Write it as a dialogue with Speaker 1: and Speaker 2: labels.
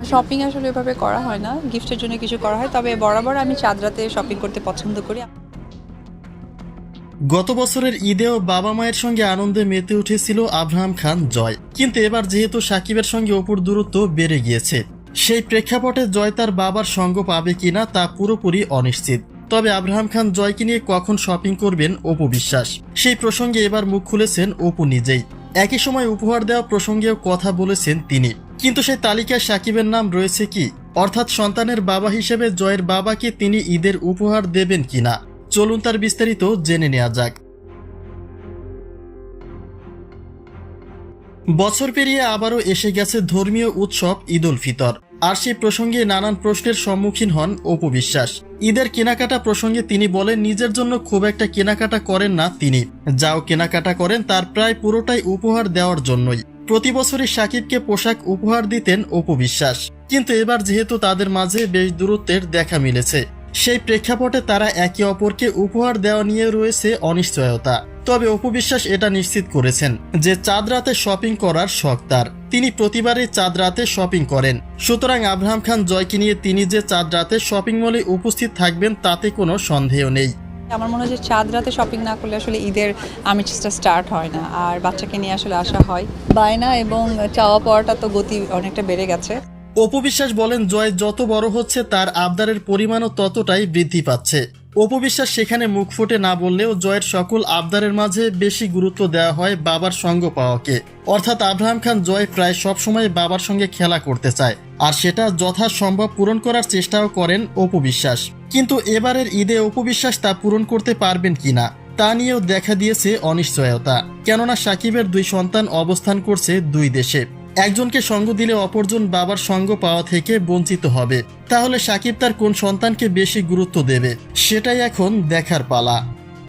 Speaker 1: Shopping আসলে এভাবে করা হয় না, গিফটের জন্য কিছু করা হয়, তবে বরাবর আমি চাঁদ রাতে শপিং করতে পছন্দ করি।
Speaker 2: গত বছরের ঈদেও বাবা মায়ের সঙ্গে আনন্দে মেতে উঠেছিল আব্রাহাম খান জয়, কিন্তু এবার যেহেতু সাকিবের সঙ্গে অপুর দূরত্ব বেড়ে গিয়েছে, সেই প্রেক্ষাপটে জয় তার বাবার সঙ্গ পাবে কিনা তা পুরোপুরি অনিশ্চিত। তবে আব্রাহাম খান জয়কে নিয়ে কখন শপিং করবেন অপু বিশ্বাস, সেই প্রসঙ্গে এবার মুখ খুলেছেন অপু নিজেই। একই সময় উপহার দেওয়া প্রসঙ্গেও কথা বলেছেন তিনি, কিন্তু সেই তালিকায় সাকিবের নাম রয়েছে কি? অর্থাৎ সন্তানের বাবা হিসেবে জয়ের বাবাকে তিনি ঈদের উপহার দেবেন কিনা? চলুন তার বিস্তারিত জেনে নেওয়া যাক। বছর পেরিয়ে আবারও এসে গেছে ধর্মীয় উৎসব ঈদ উল ফিতর, আর সেই প্রসঙ্গে নানান প্রশ্নের সম্মুখীন হন অপু বিশ্বাস। ঈদের কেনাকাটা প্রসঙ্গে তিনি বলেন, নিজের জন্য খুব একটা কেনাকাটা করেন না তিনি, যাও কেনাকাটা করেন তার প্রায় পুরোটাই উপহার দেওয়ার জন্যই। প্রতি বছরই সাকিবকে পোশাক উপহার দিতেন অপু বিশ্বাস, কিন্তু এবার যেহেতু তাদের মাঝে বেশ দূরত্বের দেখা মিলেছে, সেই প্রেক্ষাপটে তারা একে অপরকে উপহার দেওয়া নিয়ে রয়েছে অনিশ্চয়তা। তবে অপু বিশ্বাস এটা নিশ্চিত করেছেন যে চাঁদ রাতে শপিং করার শখ তার, তিনি প্রতিবারই চাঁদ রাতে শপিং করেন। সুতরাং আব্রাহাম খান জয়কে নিয়ে তিনি যে চাঁদ রাতে শপিং মলে উপস্থিত থাকবেন তাতে কোনো সন্দেহ নেই।
Speaker 1: আমার মনে হয় যে চাঁদ রাতে শপিং না করলে আসলে ঈদের আমেজটা স্টার্ট হয় না, আর বাচ্চাকে নিয়ে আসলে আসা হয় বায়না এবং চাওয়া পাওয়াটা তো গতি অনেকটা বেড়ে গেছে।
Speaker 2: অপু বিশ্বাস বলেন, জয় যত বড় হচ্ছে তার আবদারের পরিমাণও ততটাই বৃদ্ধি পাচ্ছে। অপু বিশ্বাস সেখানে মুখ ফুটে না বললেও জয়ের সকল আবদারের মাঝে বেশি গুরুত্ব দেওয়া হয় বাবার সঙ্গ পাওয়াকে। অর্থাৎ আব্রাহাম খান জয় প্রায় সবসময় বাবার সঙ্গে খেলা করতে চায়, আর সেটা যথাসম্ভব পূরণ করার চেষ্টাও করেন অপু বিশ্বাস। কিন্তু এবারের ঈদে অপু বিশ্বাস তা পূরণ করতে পারবেন কিনা তা নিয়েও দেখা দিয়েছে অনিশ্চয়তা। কেননা সাকিবের দুই সন্তান অবস্থান করছে দুই দেশে, একজনকে সঙ্গ দিলে অপরজন বাবার সঙ্গ পাওয়া থেকে বঞ্চিত হবে। তাহলে সাকিব তার কোন সন্তানকে বেশি গুরুত্ব দেবে, সেটাই এখন দেখার পালা।